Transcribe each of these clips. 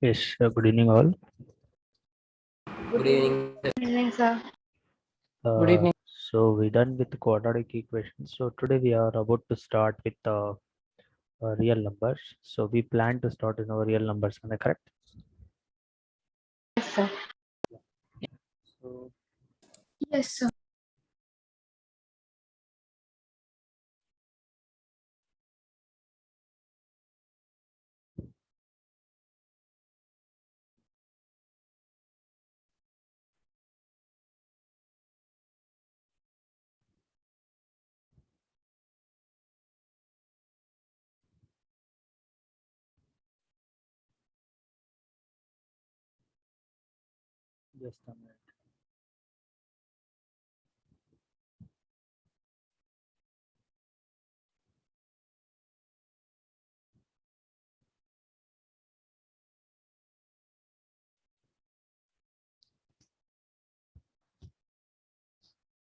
Yes, good evening all. Good evening. Good evening, sir. Good evening. So we're done with the quadratic equations. So today we are about to start with real numbers. So we plan to start in our real numbers. Am I correct? Yes, sir. So Yes, sir. just a minute.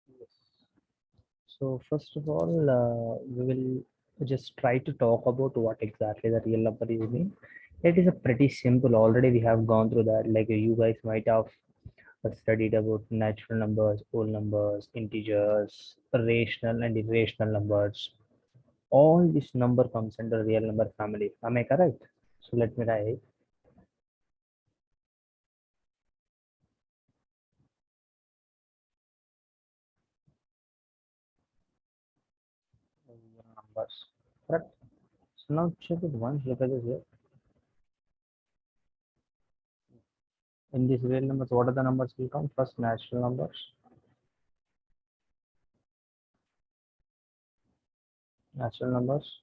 Yes. So first of all, we will just try to talk about what exactly the real number is mean. It is a pretty simple. Already we have gone through that. Like you guys might have studied about natural numbers, whole numbers, integers, rational and irrational numbers. All this number comes under real number family. Am I correct? So let me write numbers. Correct. So now check it once. Look at this here. In these real numbers, what are the numbers will come? First, natural numbers. Natural numbers,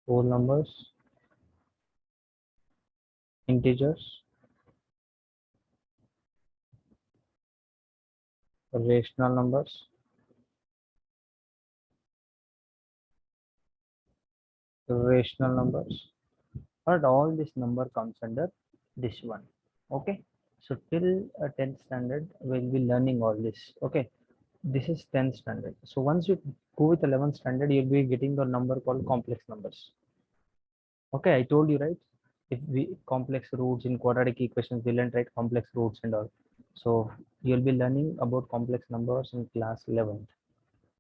whole numbers, integers, rational numbers, rational numbers. But all this number comes under this one. Okay. So till 10th standard, we'll be learning all this. Okay. This is 10th standard. So once you go with 11th standard, you'll be getting the number called complex numbers. Okay, I told you, right? If we complex roots in quadratic equations, we learn, right, complex roots and all. So you'll be learning about complex numbers in class 11th.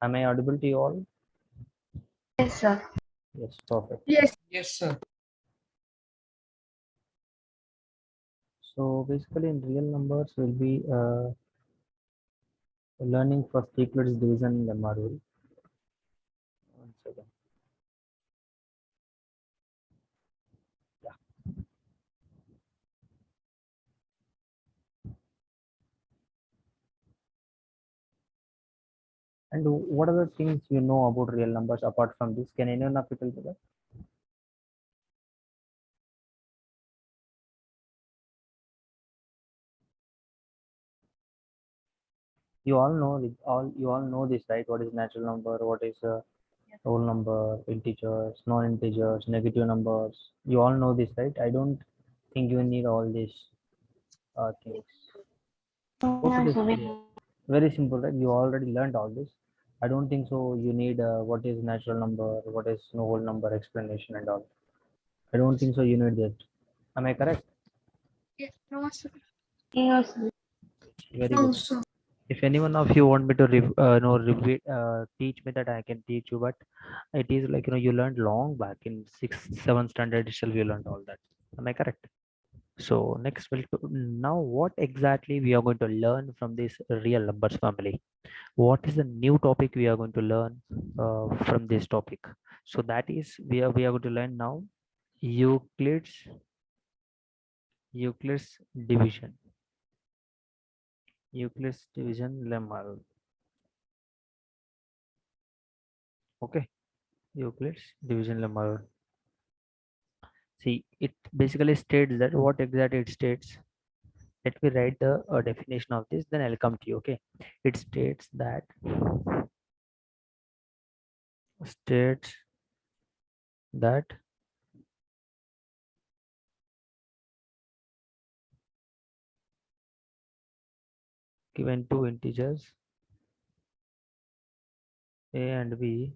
Am I audible to you all? Yes, sir. Yes, perfect. Yes, sir. So basically in real numbers, we'll be learning first Euclid's division lemma rule. One second. Yeah. And what are the things you know about real numbers apart from this? Can anyone of you tell me that? You all know this, you all know this, right? What is natural number? What is whole number, integers, non-integers, negative numbers? You all know this, right? I don't think you need all these things. Go to No, this. sir. Very simple, right? You already learned all this. I don't think so. You need what is natural number, what is no whole number explanation and all. I don't think so. You need that. Am I correct? No, sir. No, sir. Very No, good. sir. If anyone of you want me to teach me that, I can teach you. But it is like you learned long back in 6th, 7th standard itself. You learned all that. Am I correct? So next, now what exactly we are going to learn from this real numbers family? What is the new topic we are going to learn from this topic? So that is we are going to learn now Euclid's Euclid's division. Euclid's division lemma. Okay, Euclid's division lemma. See, it basically states that what exactly it states. Let me write the definition of this, then I'll come to you. Okay, it states that given two integers a and b,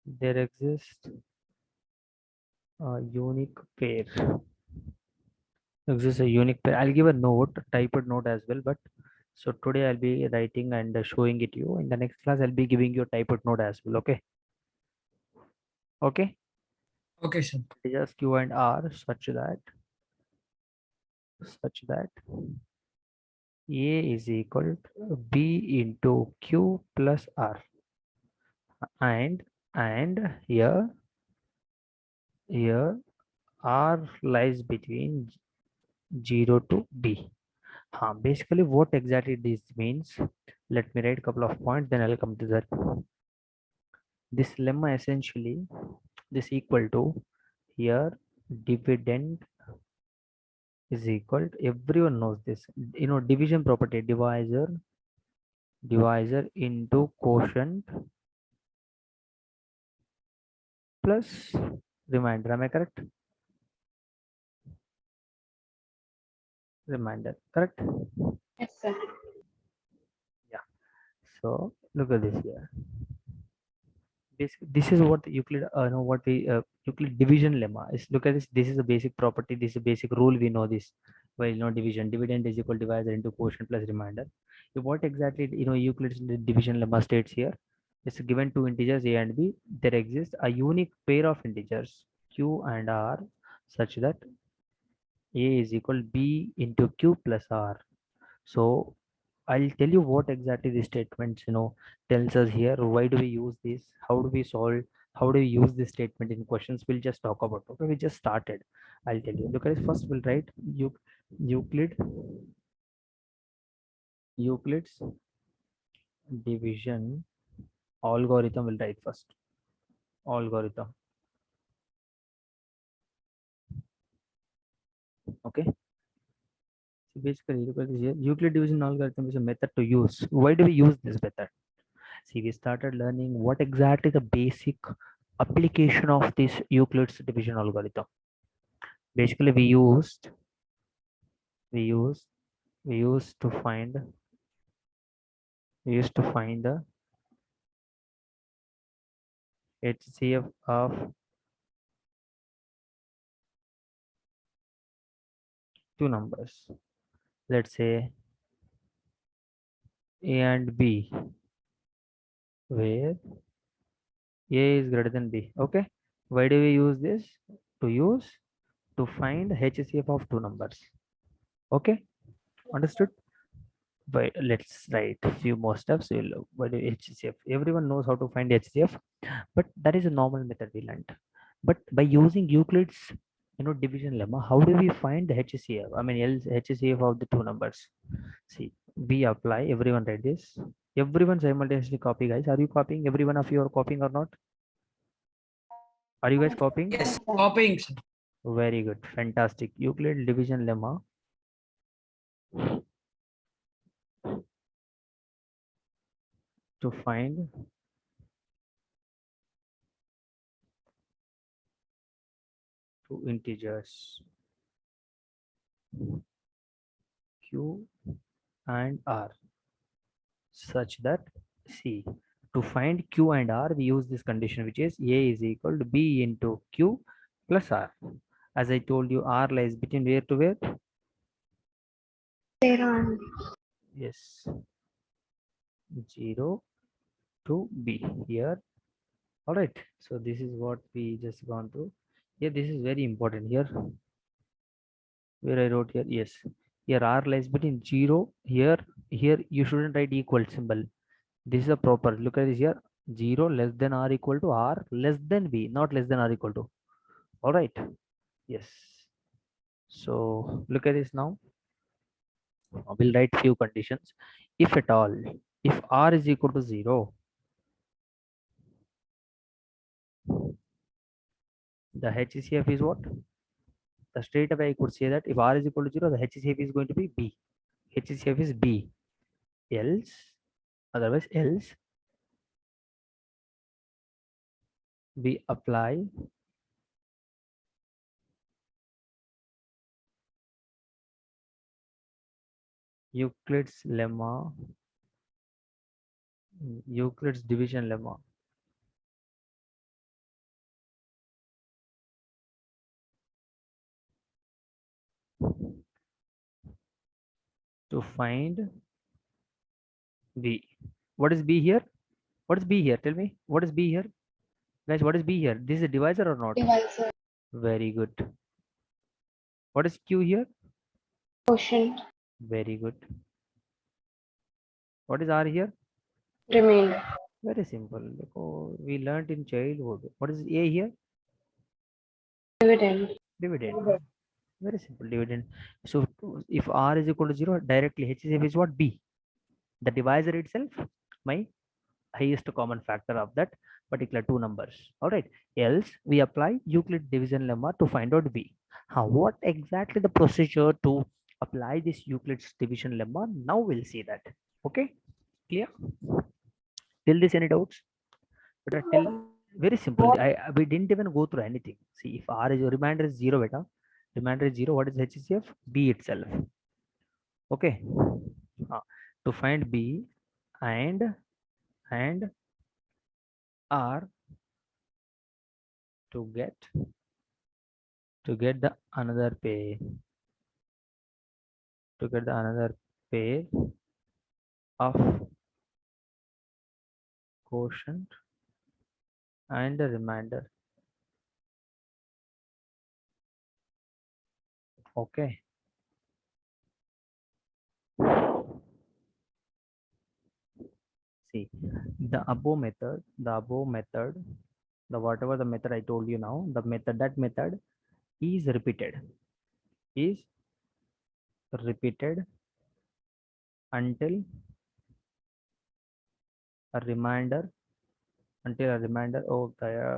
there exists a unique pair. Exists a unique pair. I'll give a note, typed note as well. But so today I'll be writing and showing it to you. In the next class, I'll be giving you a typed note as well. Okay. Okay. Okay, sir. Just Q and R such that A is equal to B into Q plus R, and here R lies between 0 to B. Basically what exactly this means, let me write a couple of points, then I'll come to that. This lemma essentially, this equal to, here dividend is equal to, everyone knows this, division property, divisor into quotient plus remainder. Am I correct? Remainder, correct? Yes, sir. Yeah. So look at this here. This is what Euclid, no, what we Euclid division lemma is. Look at this. This is a basic property. This is a basic rule. We know this. Well, division. Dividend is equal divisor into quotient plus remainder. What exactly Euclid's division lemma states here? It's given two integers a and b. There exists a unique pair of integers q and r such that a is equal b into q plus r. So I'll tell you what exactly the statements tells us here. Why do we use this? How do we solve? How do we use this statement in questions? We'll just talk about. Okay, we just started. I'll tell you. Look at this. First, we'll write Euclid Euclid's division algorithm. Will write first algorithm. Okay. So basically, look at this here. Euclid division algorithm is a method to use. Why do we use this method? See, we started learning what exactly the basic application of this Euclid's division algorithm. Basically, we used we used to find we used to find the HCF of two numbers. Let's say A and B, where A is greater than B. Okay. Why do we use this? To find HCF of two numbers. Okay. Understood? But let's write a few more steps. What do HCF? Everyone knows how to find HCF, but that is a normal method we learned. But by using Euclid's division lemma, how do we find the HCF? I mean HCF of the two numbers. See, we apply, everyone read this. Everyone simultaneously copy, guys. Are you copying? Every one of you are copying or not? Are you guys copying? Yes, Yes, sir. copying, sir. Very good. Fantastic. Euclid division lemma to find two integers q and r such that, see, to find q and r we use this condition, which is a is equal to b into q plus r. As I told you, r lies between where to where? There on. Yes, 0 to b here. All right, so this is what we just gone through here. This is very important here, where I wrote here. Yes, here r lies between 0 here. Here you shouldn't write equal symbol. This is a proper, look at this here. 0 less than or equal to r less than b, not less than or equal to. All right. Yes. So look at this now. We'll write few conditions. If at all, if r is equal to 0, the HCF is what? The straight away I could say that if r is equal to 0, the HCF is going to be b. HCF is b. Else, else we apply Euclid's lemma, Euclid's division lemma to find b. What is b here? What is b here? Tell me, what is b here? Guys, what is b here? This is a divisor or not? Divisor. Very good. What is q here? Quotient. Very good. What is r here? Remainder. Very simple. We learned in childhood. What is a here? Dividend. Dividend. Very simple, dividend. So if r is equal to 0, directly HCF is what? B. The divisor itself, my highest common factor of that particular two numbers. All right. Else we apply Euclid division lemma to find out B. What exactly the procedure to apply this Euclid's division lemma? Now we'll see that. Okay. Clear? Till this any doubts? But till very simple. We didn't even go through anything. See, if r is remainder is 0, beta. Remainder is 0. What is HCF? B itself. Okay. To find B and R to get the another pair of quotient and the remainder. Okay. See, the above method, the whatever the method I told you now, that method is repeated until a remainder oh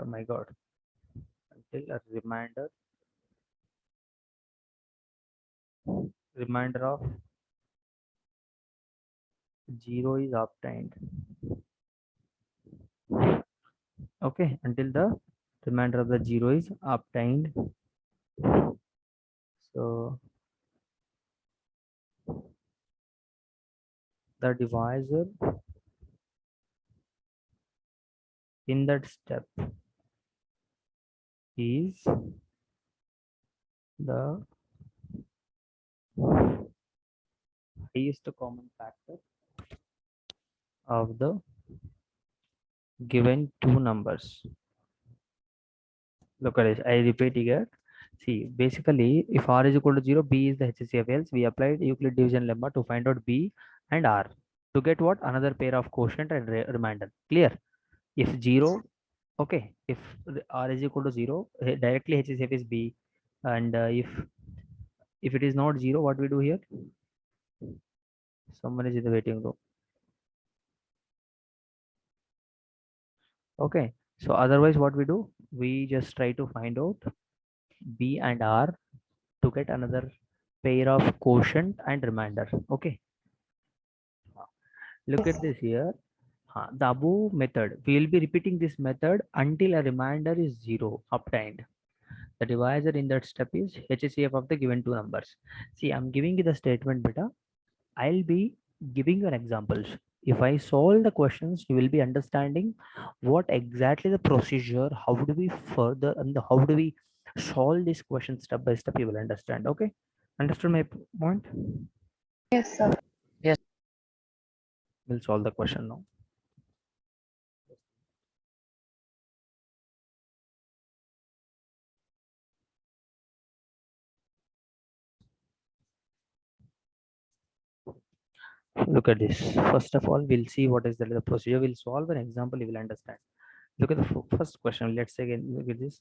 my god, until a remainder of 0 is obtained. Okay, until the remainder of the 0 is obtained. So the divisor in that step is the highest common factor of the given two numbers. Look at this. I repeat here. See, basically, if r is equal to 0, b is the HCF. Else we applied Euclid division lemma to find out b and r to get what? Another pair of quotient and remainder. Clear? If 0, okay, if r is equal to 0, directly HCF is b, and if it is not 0, what we do here? Someone is in the waiting room. Okay, so otherwise what we do? We just try to find out b and r to get another pair of quotient and remainder. Okay, look at this here. The above method, we will be repeating this method until a remainder is 0 obtained. The divisor in that step is HCF of the given two numbers. See, I'm giving you the statement beta. I'll be giving you an examples. If I solve the questions, you will be understanding what exactly the procedure, how do we further, and how do we solve this question step by step, you will understand. Okay, understood my point? Yes, sir. We'll solve the question now. Look at this. First of all, we'll see what is the procedure. We'll solve an example, you will understand. Look at the first question. Let's say again, look at this.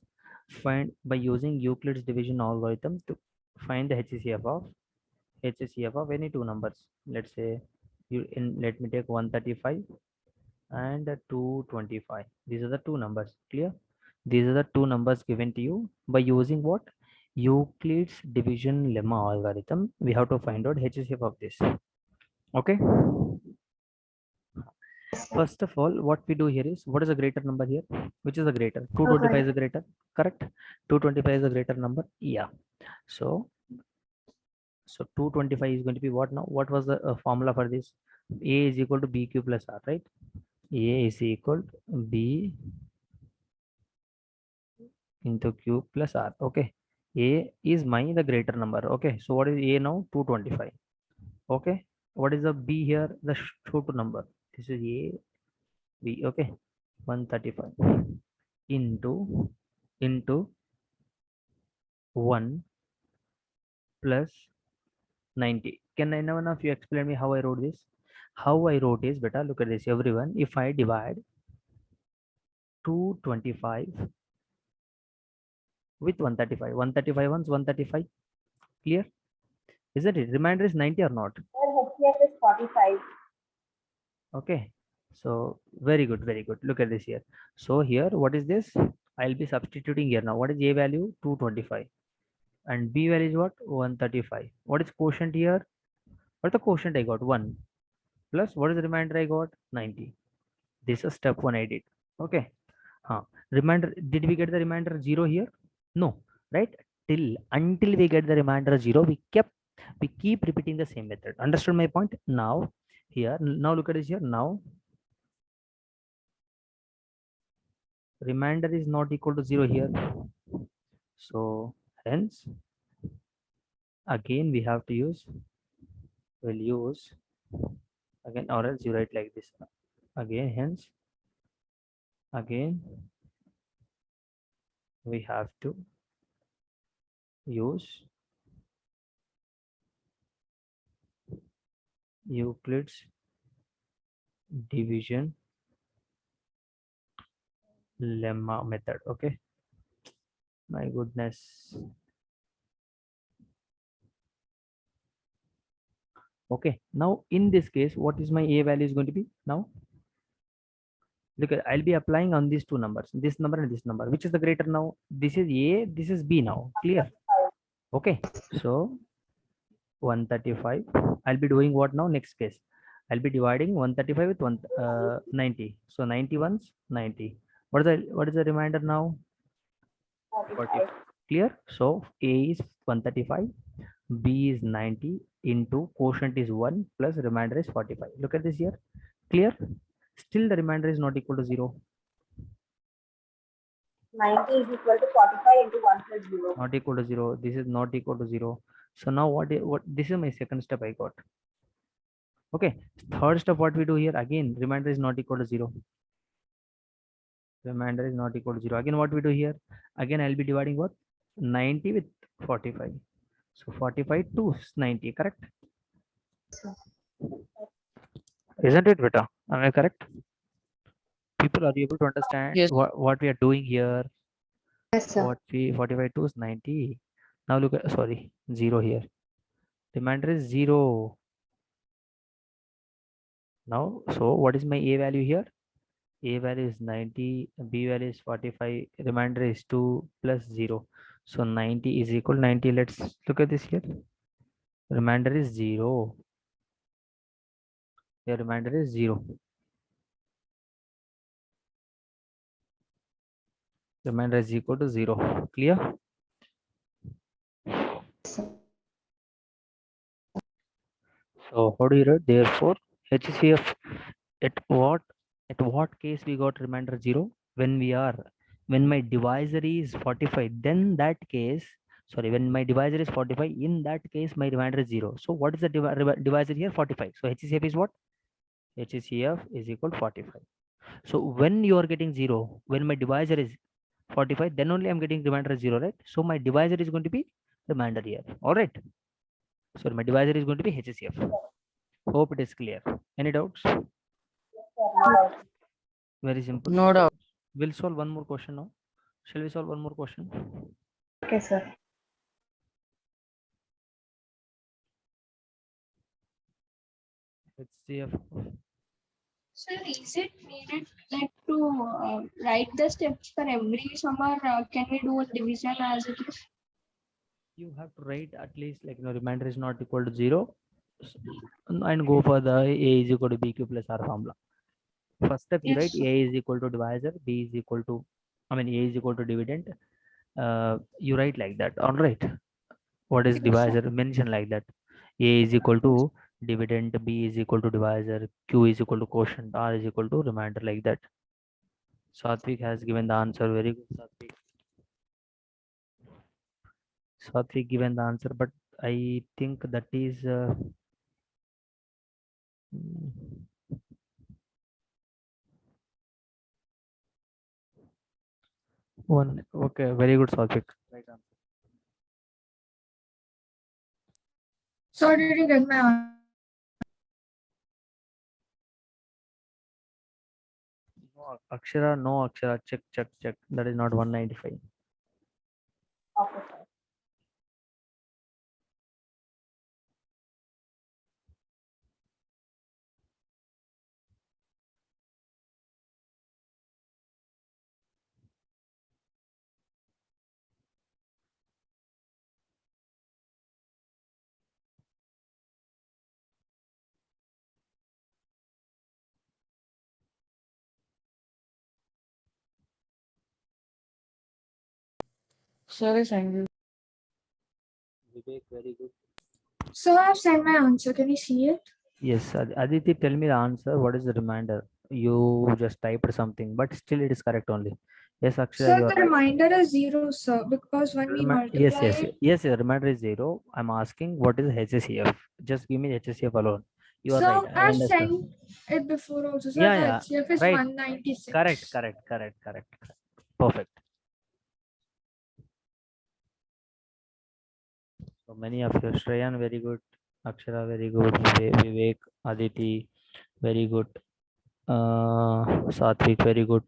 Find by using Euclid's division algorithm to find the HCF of any two numbers. Let's say let me take 135 and 225. These are the two numbers. Clear? These are the two numbers given to you by using what? Euclid's division lemma algorithm. We have to find out HCF of this. Okay. First of all, what we do here is, what is a greater number here? Which is the greater? 225 is a greater, correct? 225 is a greater number. Yeah. So 225 is going to be what now? What was the formula for this? A is equal to BQ plus R, right? A is equal to B into Q plus R. Okay. A is the greater number. Okay, so what is A now? 225. Okay, what is the B here? The short number. This is A, B. Okay, 135 into 1 plus 90. Can anyone of you explain me how I wrote this? How I wrote is, beta, look at this, everyone. If I divide 225 with 135, 135 ones, 135. Clear? Isn't it? Remainder is 90 or not? Hcf is 45. Okay. So very good, very good. Look at this here. So here, what is this? I'll be substituting here now. What is A value? 225. And B value is what? 135. What is quotient here? What the quotient I got? 1. Plus what is the remainder I got? 90. This is step 1 I did. Okay. Remainder, did we get the remainder 0 here? No, right? Until we get the remainder 0, we keep repeating the same method. Understood my point? Now here, now look at this here. Now remainder is not equal to 0 here. So hence again we have to use, we'll use again, or else you write like this again. Hence again we have to use Euclid's division lemma method. Okay, my goodness. Okay, now in this case, what is my A value is going to be now? Look, I'll be applying on these two numbers, this number and this number. Which is the greater now? This is A, this is B now. Clear? Okay, so 135. I'll be doing what now? Next case, I'll be dividing 135 with 90. So 90 ones, 90. What is the remainder now? 40. Clear? So A is 135, B is 90 into quotient is 1 plus remainder is 45. Look at this here. Clear? Still the remainder is not equal to 0. 90 is equal to 45 into 1 plus 0. Not equal to 0. This is not equal to 0. So now what this is my second step I got. Okay. Third step, what we do here, again remainder is not equal to 0. Remainder is not equal to 0. Again what we do here, again I'll be dividing what? 90 with 45. So 45 to 90, correct? Isn't it, beta? Am I correct? People, are you able to understand Yes. what we are doing here? Yes, sir. 45 to 90. Now look at, sorry, 0 here. Remainder is 0. Now, so what is my A value here? A value is 90, B value is 45, remainder is 2 plus 0. So 90 is equal to 90. Let's look at this here. Remainder is 0. Your remainder is 0. Remainder is equal to 0. Clear? So how do you write? Therefore, HCF at what case we got remainder 0? When my divisor is 45, then that case, sorry, when my divisor is 45, in that case my remainder is 0. So what is the divisor here? 45. So HCF is what? HCF is equal to 45. So when you are getting 0, when my divisor is 45, then only I'm getting remainder 0, right? So my divisor is going to be remainder here. All right. So my divisor is going to be HCF. Hope it is clear. Any doubts? Very simple. No doubt. We'll solve one more question now. Shall we solve one more question? Okay, sir. HCF. Sir, is it needed like to write the steps for every sum, or can we do a division as it is? You have to write at least like remainder is not equal to 0 and go for the A is equal to BQ plus R formula. First step you Yes, write sir. A is equal to divisor, B is equal to, A is equal to dividend. You write like that. All right. What is Yes, divisor? sir. Mention like that. A is equal to dividend, B is equal to divisor, Q is equal to quotient, R is equal to remainder, like that. Satvik has given the answer. Very good, Satvik. Satvik given the answer, but I think that is one. Okay, very good, Satvik. Right answer. So did you get my answer? No, Akshara, no Akshara. Check, check, check. That is not 195. Okay, sir. Sir is angry. Vivek, very good. So I've sent my answer. Can you see it? Yes, Aditi, tell me the answer. What is the reminder? You just typed something, but still it is correct only. Yes, Akshara, Sir, you are the right. reminder is 0, sir, because when we Yes, multiply yes, it, yes. The reminder is 0. I'm asking what is HCF? Just give me HCF alone. You are right. so I I've understood. sent it before also. Sir, Yeah, the yeah. HCF is Right. Correct, 196. correct, correct, correct, correct. Perfect. So many of you. Shreyan, very good. Akshara, very good. Vivek, Aditi, very good. Satvik, very good.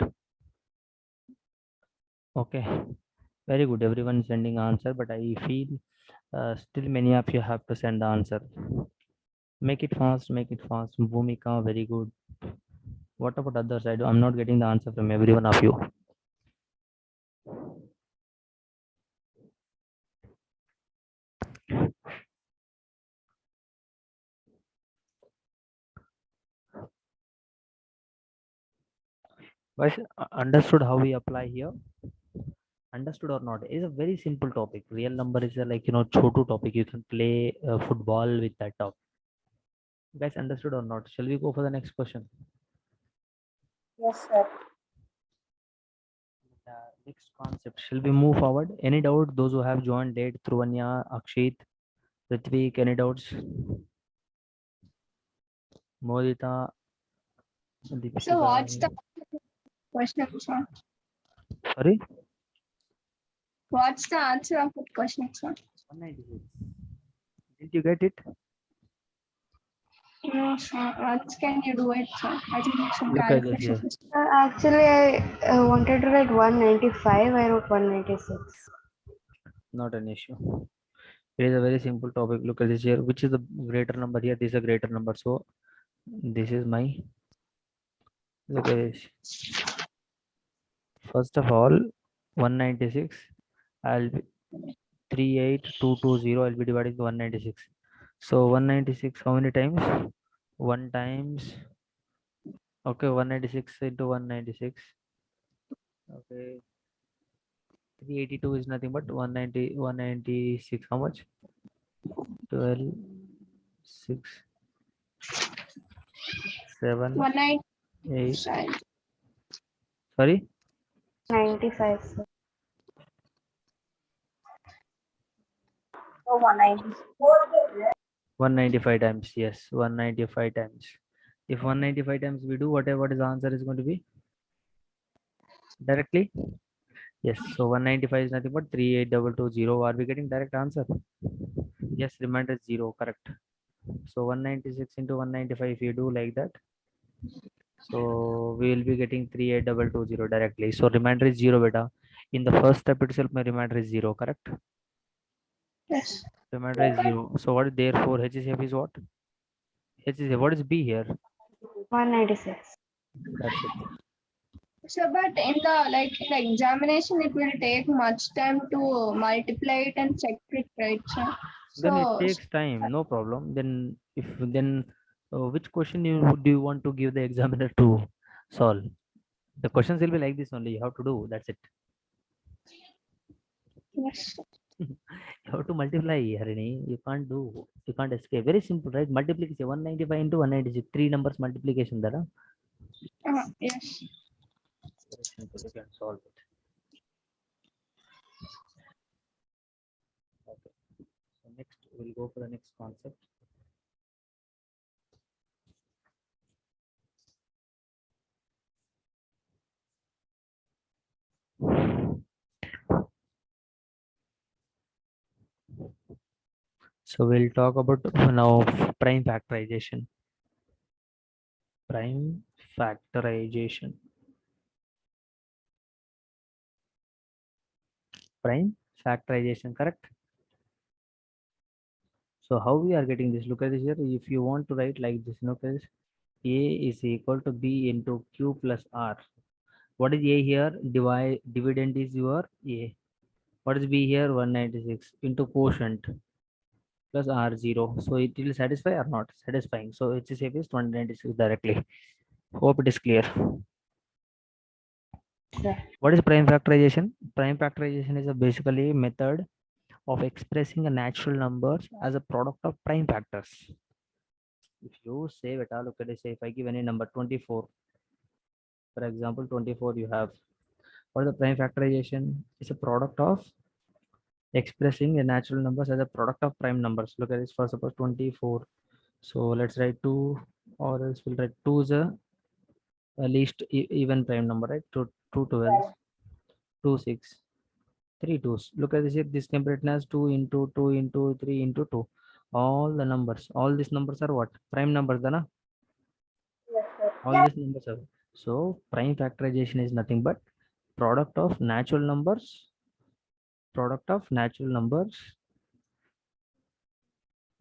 Okay, very good. Everyone is sending answer, but I feel still many of you have to send the answer. Make it fast, make it fast. Bhumika, very good. What about others? I'm not getting the answer from every one of you. Guys, understood how we apply here? Understood or not? It's a very simple topic. Real number is a, like, chotu topic. You can play football with that topic. Guys, understood or not? Shall we go for the next question? Yes, sir. Next concept. Shall we move forward? Any doubt? Those who have joined late, Truvanya, Akshit, Ritvik, any doubts? Modita, So Deepshika. what's the question, sir? Sorry? What's the answer of the question, sir? 196. Did you get it? No, sir. Once can you do it, sir? I think it's some Look at this calculation. here. Actually, I wanted to write 195. I wrote 196. Not an issue. It is a very simple topic. Look at this here. Which is the greater number here? This is a greater number. So this is my, look at this. First of all, 196. I'll be 38220. I'll be dividing the 196. So 196, how many times? 1 times. Okay, 196 into 196. Okay, 382 is nothing but 196. How much? 12, 6, 7, 8. 195. Sorry? 95, sir. So 196. 195 times. Yes, 195 times. If 195 times we do, whatever, what is the answer is going to be? Directly? Yes, so 195 is nothing but 38220. Are we getting direct answer? Yes, remainder is 0, correct. So 196 into 195, if you do like that, so we will be getting 38220 directly. So remainder is 0, beta. In the first step itself, my remainder is 0, correct? Yes. Remainder is 0. So what is therefore HCF is what? HCF, what is B here? 196. That's it. So, but in the examination, it will take much time to multiply it and check it, right? Then it So takes time, no problem. Then which question do you want to give the examiner to solve? The questions will be like this only. You have to do. That's it. yes. You have to multiply, Harini. You can't do. You can't escape. Very simple, right? Multiplication 195 into 196. Three numbers multiplication. There. Yes. Very simple. You can solve it. Okay. So next we'll go for the next concept. So we'll talk about now prime factorization. Prime factorization. Prime factorization, correct? So how we are getting this? Look at this here. If you want to write like this, look at this. A is equal to B into Q plus R. What is A here? Dividend is your A. What is B here? 196 into quotient plus R0. So it will satisfy or not satisfying. So HCF is 296 directly. Hope it is clear. Yeah. What is prime factorization? Prime factorization is a basically method of expressing a natural numbers as a product of prime factors. If you say beta, look at this. If I give any number 24, for example, 24 you have. What is the prime factorization? It's a product of expressing the natural numbers as a product of prime numbers. Look at this. For suppose 24. So let's write 2, or else we'll write 2 is a least even prime number, right? 2 12, 2 6, 3 2s. Look at this here. This can be written as 2 into 2 into 3 into 2. All the numbers, all these numbers are what? Prime numbers, Dana? All these numbers are. So prime factorization is nothing but product of natural numbers,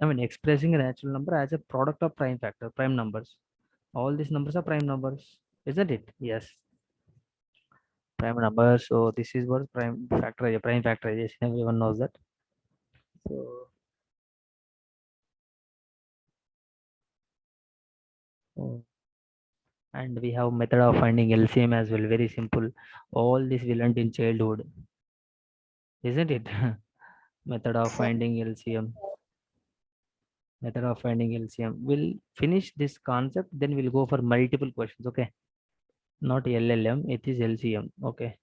expressing a natural number as a product of prime numbers. All these numbers are prime numbers, isn't it? Yes, prime numbers. So this is what prime factorization. Everyone knows that. So, oh, and we have method of finding LCM as well. Very simple. All this we learned in childhood, isn't it? Method of finding LCM. Method of finding LCM. We'll finish this concept, then we'll go for multiple questions. Okay, not LLM, it is LCM. Okay.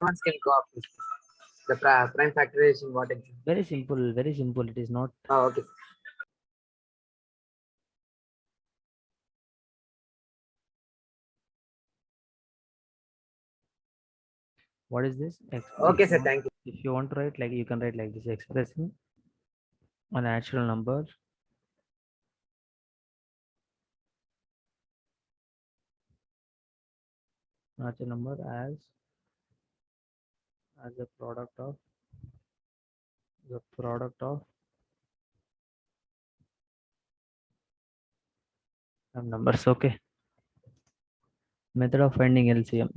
Once can go up. The prime factorization, what exactly? Very simple, very simple. It is not. Oh, okay. What is this? Okay, sir. Thank you. If you want to write like, you can write like this: expressing a natural number as a product of some numbers. Okay. Method of finding LCM.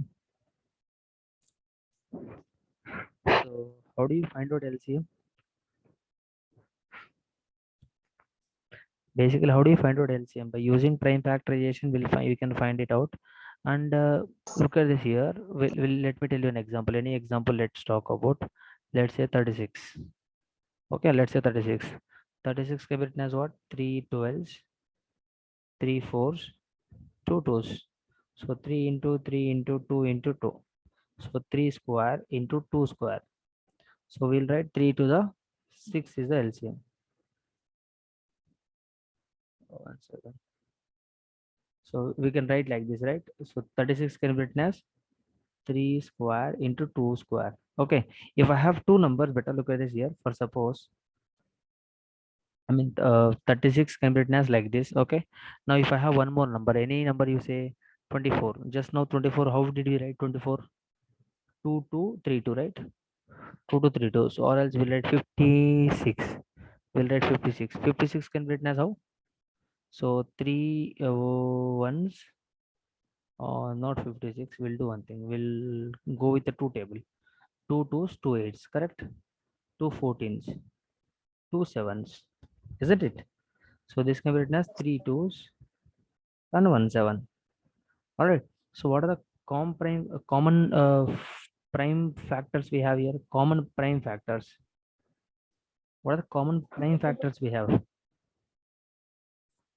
So how do you find out LCM? Basically, how do you find out LCM? By using prime factorization, we can find it out. And look at this here. Let me tell you an example. Any example? Let's talk about. Let's say 36. Okay, let's say 36. 36 can be written as what? 3 12s, 3 4s, 2 2s. So 3 into 3 into 2 into 2. So 3 square into 2 square. So we'll write 3 to the 6 is the LCM. 1 second. So we can write like this, right? So 36 can be written as 3 square into 2 square. Okay. If I have two numbers, better look at this here. For suppose, 36 can be written as like this. Okay. Now if I have one more number, any number you say 24. Just now 24, how did we write 24? 2 2 3 2, right? 2 to 3 2. So or else we'll write 56. We'll write 56. 56 can be written as how? So 3 ones, or not 56. We'll do one thing. We'll go with the two table. 2 2s, 2 8s, correct? 2 14s, 2 7s, isn't it? So this can be written as 3 2s and 1 7. All right. So what are the common prime factors we have here? Common prime factors. What are the common prime factors we have?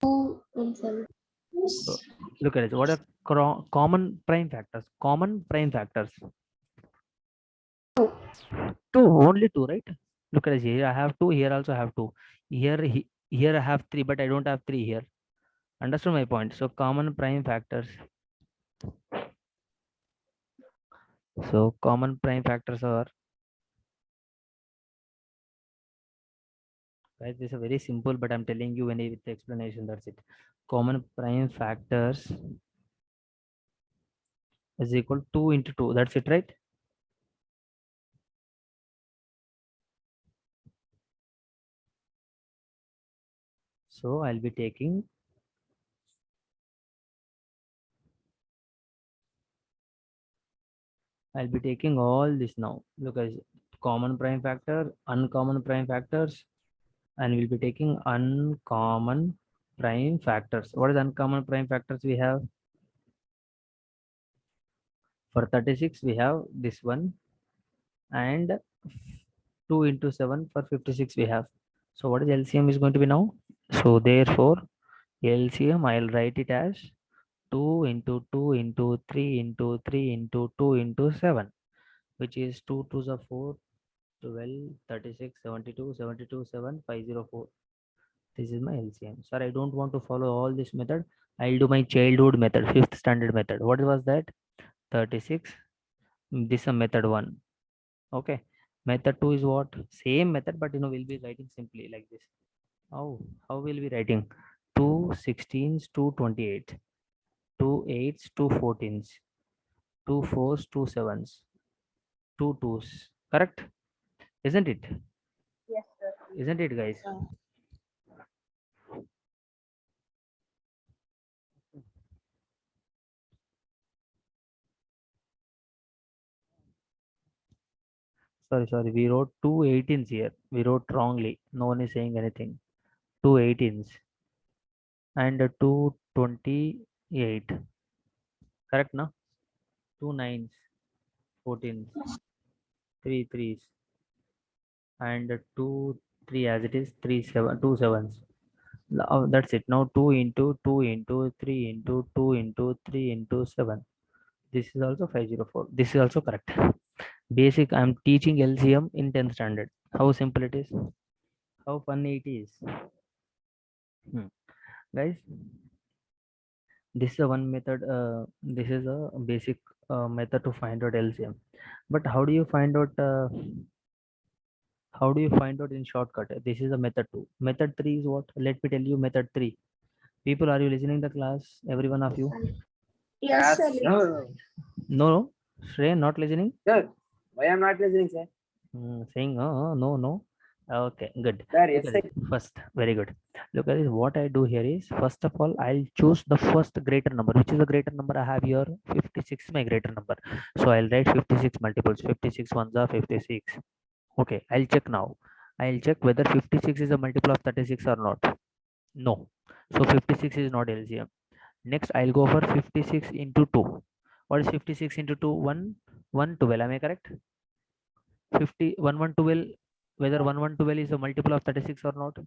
2 and 7. So look at it. What are common prime factors? Common prime factors. Two, only two, right? Look at this. Here I have two. Here also I have two. Here I have three, but I don't have three here. Understood my point? So common prime factors. So common prime factors are, guys, this is very simple, but I'm telling you when with the explanation. That's it. Common prime factors is equal to 2 into 2. That's it, right? So I'll be taking all this now. Look at common prime factor, uncommon prime factors, and we'll be taking uncommon prime factors. What is uncommon prime factors we have? For 36, we have this one, and 2 into 7 for 56 we have. So what is LCM is going to be now? So therefore, LCM, I'll write it as 2 into 2 into 3 into 3 into 2 into 7, which is 2 2s are 4, 12, 36, 72, 72, 7, 504. This is my LCM. Sir, I don't want to follow all this method. I'll do my childhood method, 5th standard method. What was that? 36. This is a method 1. Okay. Method 2 is what? Same method, but we'll be writing simply like this. How will we writing? 2 16s, 2 28, 2 8s, 2 14s, 2 4s, 2 7s, 2 2s. Correct? Isn't it? Yes, sir. Isn't it, guys? Sorry. We wrote 2 18s here. We wrote wrongly. No one is saying anything. 2 18s and 2 28. Correct, no? 2 9s, 14s, 3 3s, and 2 3 as it is, 3 7, 2 sevens. That's it. Now 2 into 2 into 3 into 2 into 3 into 7. This is also 504. This is also correct. Basic, I'm teaching LCM in 10th standard. How simple it is. How funny it is. Guys, this is a one method. This is a basic method to find out LCM. But how do you find out? How do you find out in shortcut? This is a method 2. Method 3 is what? Let me tell you method 3. People, are you listening to the class? Every one of you? Yes, sir. No. No. Shrey, not listening? Sir, why I'm not listening, sir? Saying no. Okay, good. Sir, Look yes, at sir. it. First, very good. Look at this. What I do here is, first of all, I'll choose the first greater number. Which is the greater number I have here? 56 is my greater number. So I'll write 56 multiples. 56 ones are 56. Okay, I'll check now. I'll check whether 56 is a multiple of 36 or not. No. So 56 is not LCM. Next, I'll go for 56 into 2. What is 56 into 2? 112. Am I correct? 50 1112, whether 1112 is a multiple of 36 or not.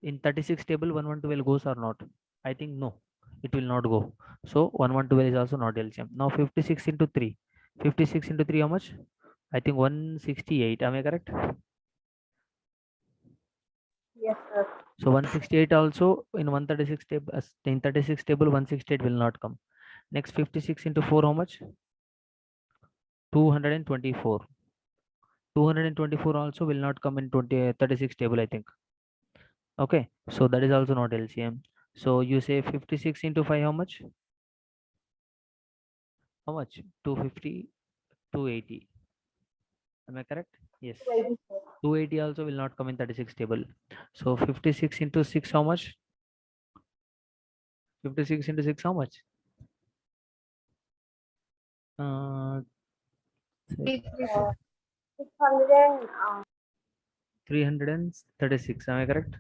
In 36 table 1112 goes or not? I think no, it will not go. So 1112 is also not LCM. Now 56 into 3. 56 into 3 how much? I think 168. Am I correct? Yes, sir. So 168 also in 136 table, in 36 table 168 will not come. Next 56 into 4 how much? 224. 224 also will not come in 36 table, I think. Okay, so that is also not LCM. So you say 56 into 5 how much? How much? 250, 280. Am I correct? Yes. 280 also will not come in 36 table. So 56 into 6 how much? 56 into 6 how much? Say 336. Am I correct?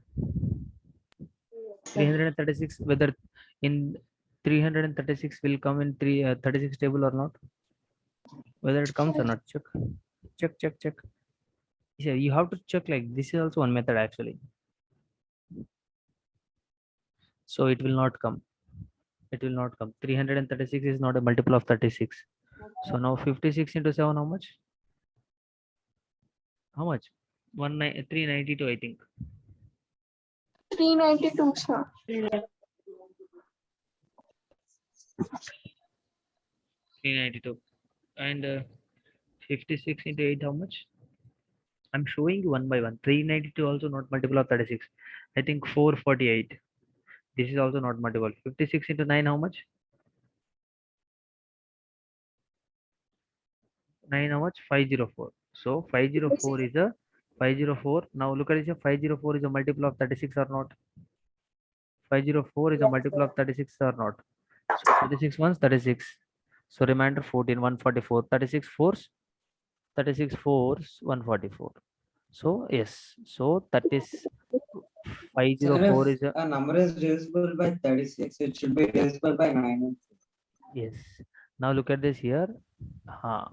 336. Whether in 336 will come in 36 table or not? Whether it comes or not? Check. Yeah, you have to check. Like, this is also one method actually. So it will not come. It will not come. 336 is not a multiple of 36. So now 56 into 7 how much? How much? 392, I think. 392, sir. 392. And 56 into 8, how much? I'm showing you one by one. 392 also not multiple of 36. I think 448. This is also not multiple. 56 into 9, how much? 9, how much? 504. So 504 is a 504. Now look at it. 504 is a multiple of 36 or not? 504 is a multiple of 36 or not? So 36 ones 36. So remainder 14, 144. 36 fours, 36 fours, 144. So yes. So that is Sir, 504 if is a a number is divisible by 36, it should be divisible by 9. yes. Now look at this here.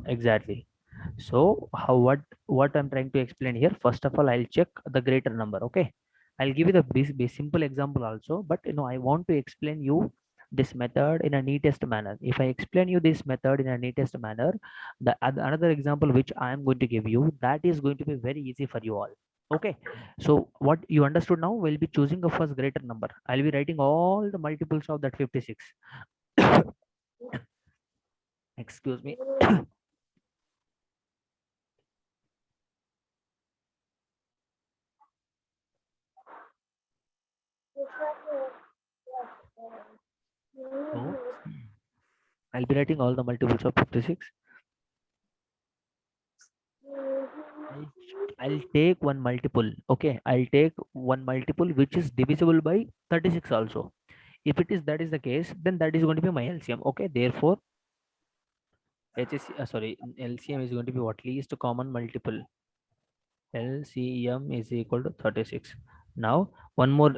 Exactly. So how what I'm trying to explain here? First of all, I'll check the greater number. Okay, I'll give you the simple example also. But I want to explain you this method in a neatest manner. If I explain you this method in a neatest manner, the another example which I am going to give you, that is going to be very easy for you all. Okay, so what you understood now, we'll be choosing a first greater number. I'll be writing all the multiples of that 56. Excuse me. So I'll be writing all the multiples of 56. I'll, I'll take one multiple. Okay, I'll take one multiple which is divisible by 36 also. If it is that is the case, then that is going to be my LCM. Okay, therefore LCM is going to be what? Least common multiple. LCM is equal to 36. Now one more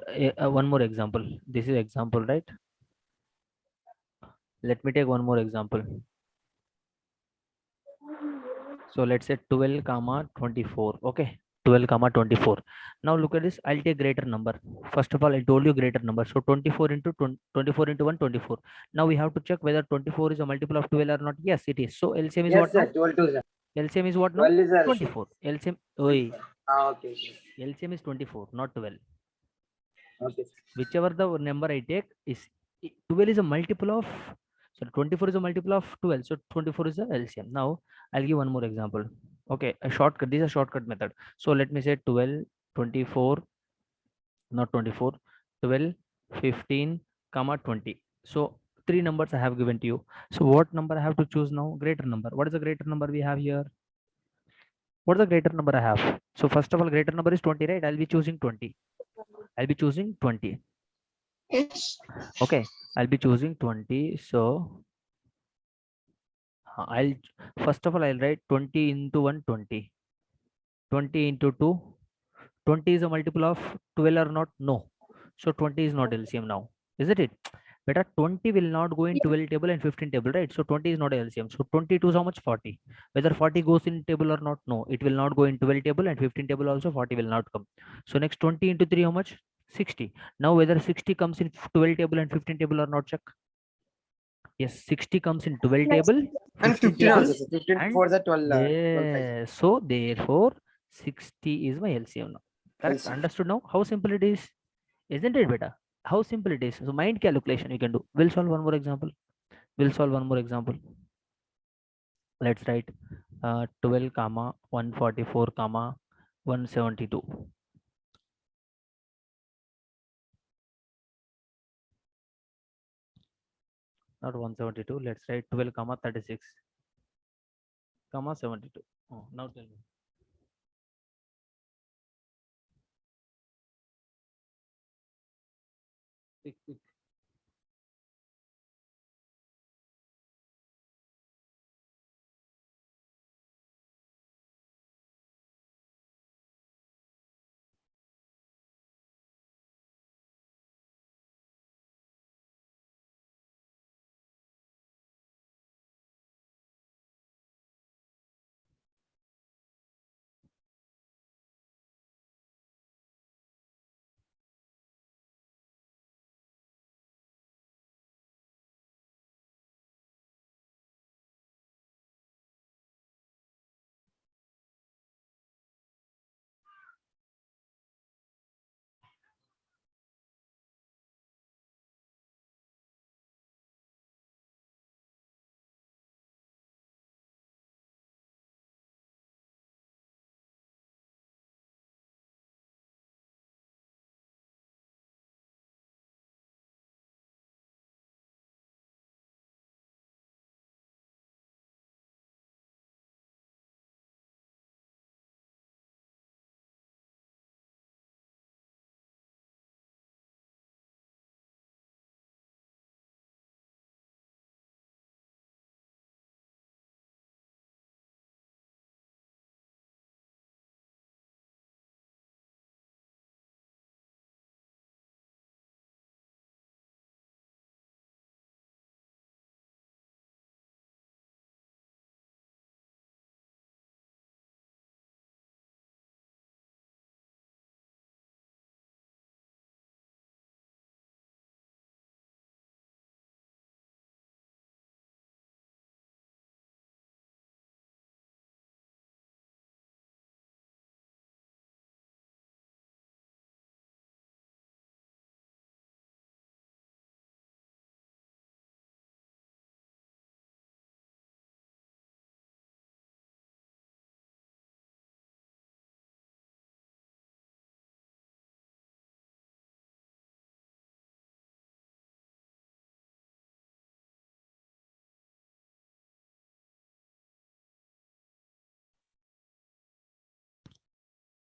example. This is example, right? Let me take one more example. So let's say 12 comma 24. Okay, 12 comma 24. Now look at this. I'll take greater number. First of all, I told you greater number. So 24 into 20, 24 into 1, 24. Now we have to check whether 24 is a multiple of 12 or not. Yes, it is. So LCM is Yes, what now? sir. 12 to sir. LCM is what now? 12 is LCM. 24. LCM, oi, Okay. Okay. LCM is 24, not 12. Okay. Whichever the number I take is 12 is a multiple of, so 24 is a multiple of 12. So 24 is the LCM. Now I'll give one more example. Okay, a shortcut. This is a shortcut method. So let me say 12, 24, not 24, 12, 15, comma 20. So three numbers I have given to you. So what number I have to choose now? Greater number. What is the greater number we have here? What is the greater number I have? So first of all, greater number is 20, right? I'll be choosing 20. I'll be choosing 20. Yes. Okay, I'll be choosing 20. So I'll first of all I'll write 20 into 1, 20. 20 into 2. 20 is a multiple of 12 or not? No. So 20 is not LCM now, isn't it? Better 20 will not go in 12 table and 15 table, right? So 20 is not LCM. So 22 is how much? 40. Whether 40 goes in table or not? No, it will not go in 12 table and 15 table also. 40 will not come. So next 20 into 3, how much? 60. Now whether 60 comes in 12 table and 15 table or not, check. Yes, 60 comes in 12 Yes. table, And 15 15 table, also, sir. 15 and for the 12, 12 5. yeah, so therefore 60 is my LCM now. Correct? LCM. Understood now? How simple it is? Isn't it better? How simple it is? So mind calculation you can do. We'll solve one more example. We'll solve one more example. Let's write 12 comma 144 comma 172. Not 172. Let's write 12 comma 36 comma 72. Oh, now tell me. Quick.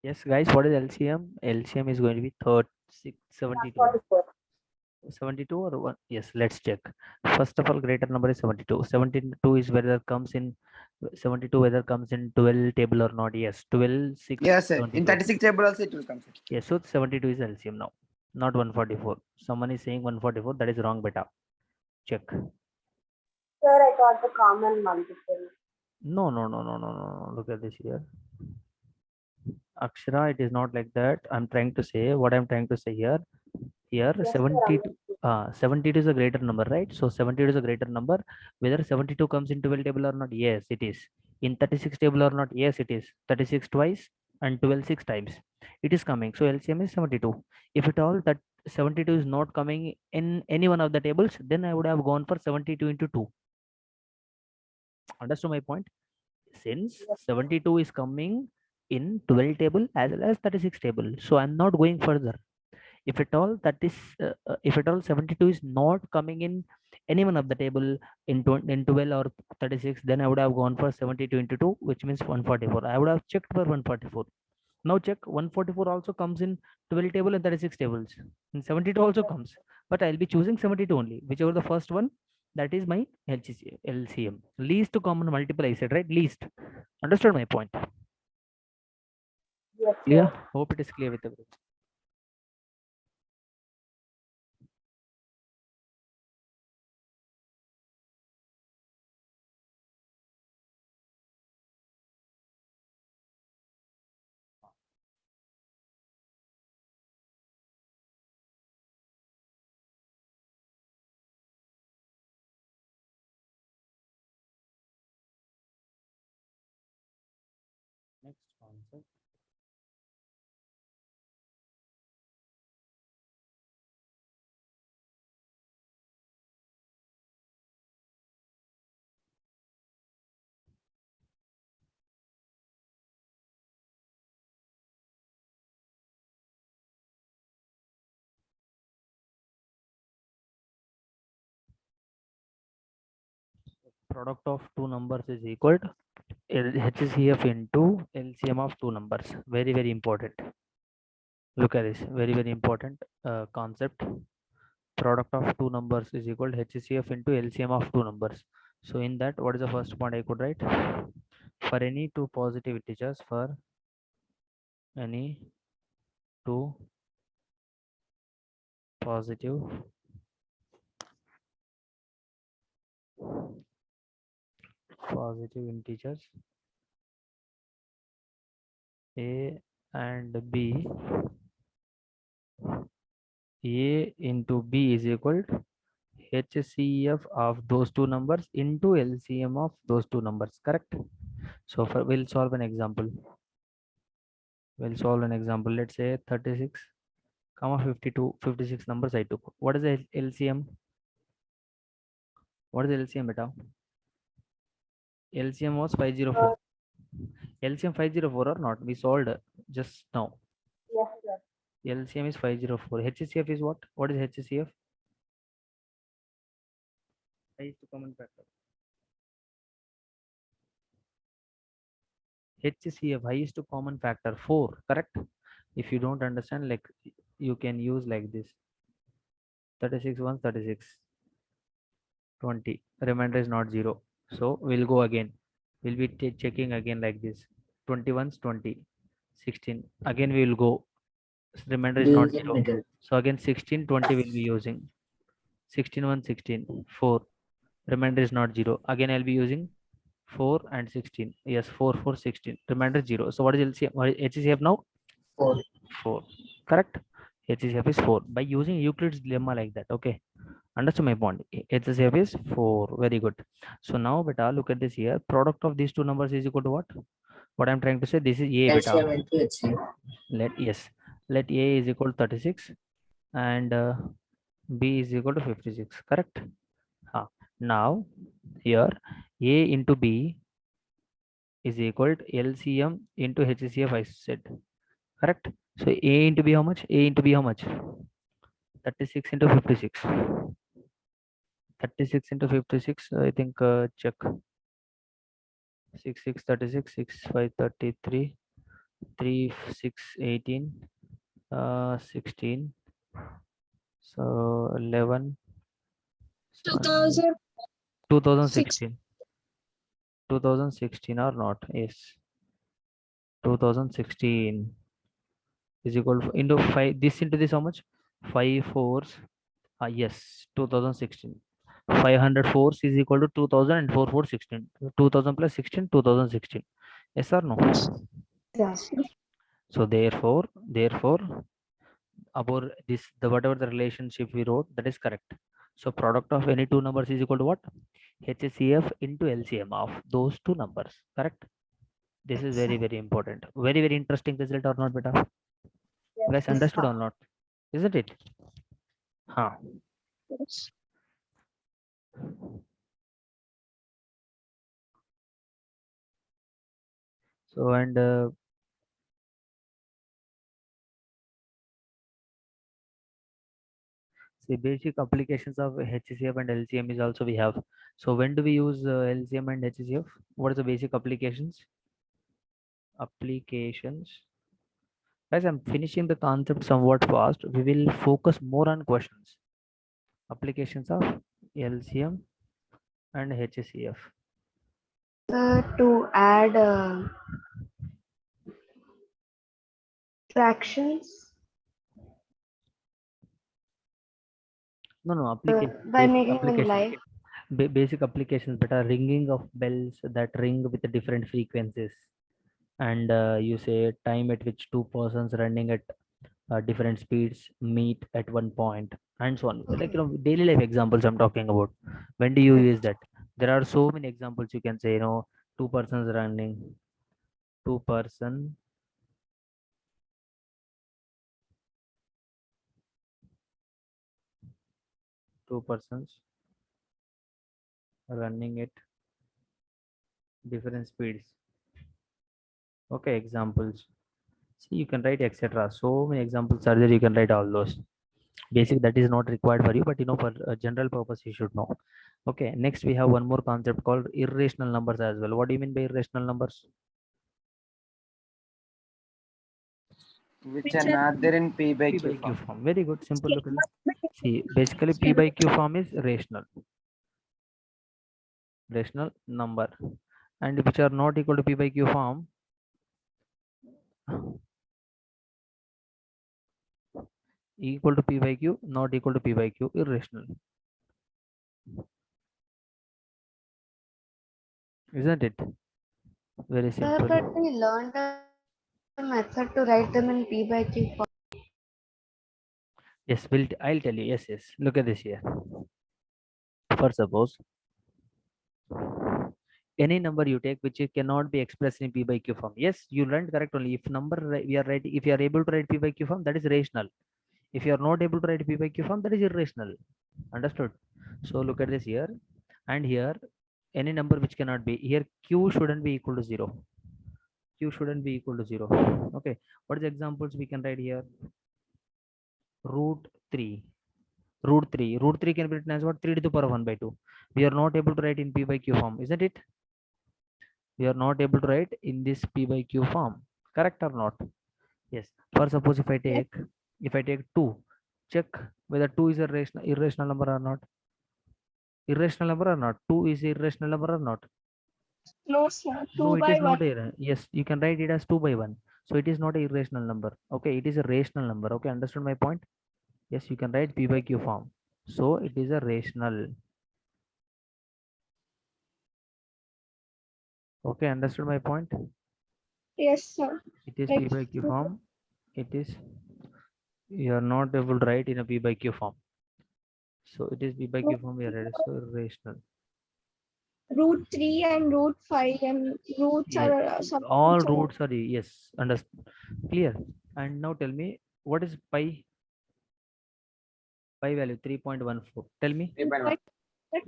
Yes, guys, what is LCM? LCM is going to be 36, 72. 72 or one? Yes, let's check. First of all, greater number is 72. 72 is whether comes in 72 whether comes in 12 table or not. Yes, 12, 6, Yes, sir. In 72. 36 table also it will come, sir. Yes, so 72 is LCM now, not 144. Someone is saying 144. That is wrong, beta. Check. Sir, I got the common multiple. No, no, no, no, no, no, no. Look at this here. Akshara, it is not like that. I'm trying to say what I'm trying to say here. Here, Yes, sir, 72. 72 is a greater number, right? So 72 is a greater number. Whether 72 comes in 12 table or not, yes, it is. In 36 table or not, yes, it is. 36 twice and 12 6 times. It is coming. So LCM is 72. If at all that 72 is not coming in any one of the tables, then I would have gone for 72 into 2. Understood my point? Since 72 is coming in 12 table as well as 36 table, so I'm not going further. If at all that is if at all 72 is not coming in any one of the table in 12 or 36, then I would have gone for 72 into 2, which means 144. I would have checked for 144. Now check, 144 also comes in 12 table and 36 tables, and 72 also comes, but I'll be choosing 72 only, whichever the first one. That is my LCM, least common multiple. I said, right? Least. Understood my point? Yes, Clear? Hope it is clear with everyone. Next concept. Product of two numbers is equal to Hccf into LCM of two numbers. Very, very important. Look at this. Very, very important concept. Product of two numbers is equal to Hccf into LCM of two numbers. So in that, what is the first point I could write? For any two positive integers, for any two positive integers, A and B, A into B is equal to HCF of those two numbers into LCM of those two numbers, correct? So we'll solve an example. Let's say 36 comma 52, 56 numbers I took. What is the LCM? What is the LCM, beta? LCM was 504. LCM 504 or not? We solved just now. yes, sir. LCM is 504. HCF is what? What is HCF? Highest common factor. HCF, highest common factor, 4, correct? If you don't understand, like, you can use like this. 36 1 36 20, remainder is not 0, so we'll go again. We'll be checking again like this. 21 20 16, again we will go, remainder is not 0, so again 16 20 will be using. 16 1 16 4, remainder is not 0, again I'll be using 4 and 16. Yes, 4 4 16, remainder 0. So what is LCM? What is HCF now? 4, correct? HCF is 4 by using Euclid's lemma like that. Okay, understand my point? HCF is 4. Very good. So now beta, look at this here. Product of these two numbers is equal to what? What I'm trying to say, this is A beta. Let A is equal to 36 and B is equal to 56, correct? Now here A into B is equal to LCM into HCF, I said, correct? So A into B how much? A into B how much? 36 into 56. 36 into 56, I think, check. 6 6 36, 6 5 33, 3, 6, 18, 16. So 11, 2006. 2016. 2016 or not? Yes. 2016 is equal to into 5. This into this how much? 5 fours. Yes, 2016. 500 fours is equal to 2000 and 4 4 16. 2000 plus 16, 2016. Yes or no? Yes. So therefore, about this, the whatever the relationship we wrote, that is correct. So product of any two numbers is equal to what? Hccf into LCM of those two numbers. Correct. This is very very important. Very very interesting result or not, beta? Guys, understood or not? Isn't it? Huh. Yes. So and see, basic applications of HCF and LCM is also we have. So when do we use LCM and HCF? What is the basic applications? Applications. Guys, I'm finishing the concept somewhat fast. We will focus more on questions. Applications of LCM and HCF. To add fractions No, application. by Basic making them applications. live. Basic applications that are ringing of bells that ring with the different frequencies. And you say time at which two persons running at different speeds meet at one point and so on, like daily life examples I'm talking about. When do you use that? There are so many examples you can say, two persons running, two person two persons running at different speeds. Okay, examples. See, you can write etc. So many examples are there, you can write all those. Basic that is not required for you, but for a general purpose you should know. Okay, next we have one more concept called irrational numbers as well. What do you mean by irrational numbers? Which Which are are not there in P by P Q by Q form. form. Very good. Simple. Look at it. cannot See, basically P by Q form is rational number, and which are not equal to P by Q form, equal to P by Q, not equal to P by Q, irrational. Isn't it? Very Sir, simple. but we learned a method to write them in P by Q form. Yes, I'll tell you. Yes, yes. Look at this here. For suppose any number you take which cannot be expressed in P by Q form. Yes, you learned correct only. If number we are writing, if you are able to write P by Q form, that is rational. If you are not able to write P by Q form, that is irrational. Understood? So look at this here, and here any number which cannot be, here Q shouldn't be equal to 0. Q shouldn't be equal to 0. Okay, what is the examples we can write here? Root 3. Root 3 can be written as what? 3 to the power 1 by 2. We are not able to write in P by Q form, isn't it? We are not able to write in this P by Q form. Correct or not? Yes. For suppose if I take 2, check whether 2 is a irrational number or not. Irrational number or not? 2 is irrational number or not? No, sir. No, 2 it by is 1. not a. Yes, you can write it as 2 by 1. So it is not a irrational number. Okay, it is a rational number. Okay, understood my point? Yes, you can write P by Q form. So it is a rational. Okay, understood my point? Yes, sir. It is P Like, by Q form. It is, you are not able to write in a P by Q form. So it is P by Q form, we are ready. So rational. root 3 and root 5 and roots Yeah, are all something. roots are, yes, understood. Clear. And now tell me, what is pi? Pi value 3.14. Tell me.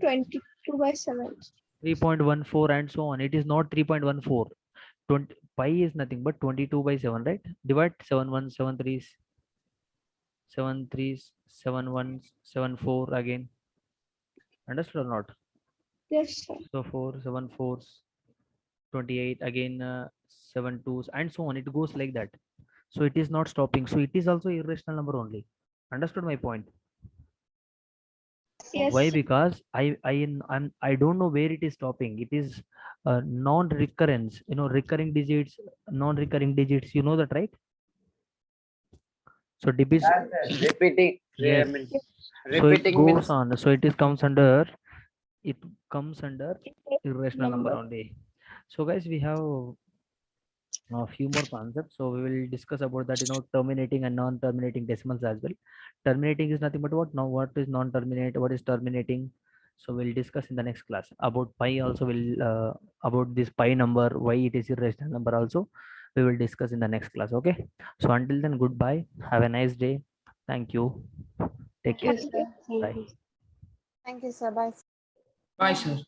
22 by 7. 3.14 and so on. It is not 3.14. 20 pi is nothing but 22 by 7, right? Divide 7 1 7 3 7 3 7 1 7 4 again. Understood or not? Yes, sir. So 4 7 4 28 again, 7 2s, and so on. It goes like that. So it is not stopping. So it is also irrational number only. Understood my point? Yes. Why? Because I don't know where it is stopping. It is non-recurrence. Recurring digits, non-recurring digits. You know that, right? So digits. Repeating. Yes. Means, So it repeating goes means on. So it comes under. It comes under irrational number only. So guys, we have a few more concepts. So we will discuss about that. Terminating and non-terminating decimals as well. Terminating is nothing but what? Now, what is non-terminate? What is terminating? So we'll discuss in the next class about pi. Also, will about this pi number, why it is irrational number. Also, we will discuss in the next class. Okay. So until then, goodbye. Have a nice day. Thank you. Take Thank care. you, sir. Thank Bye. you. Thank you, sir. Bye. Bye, sir.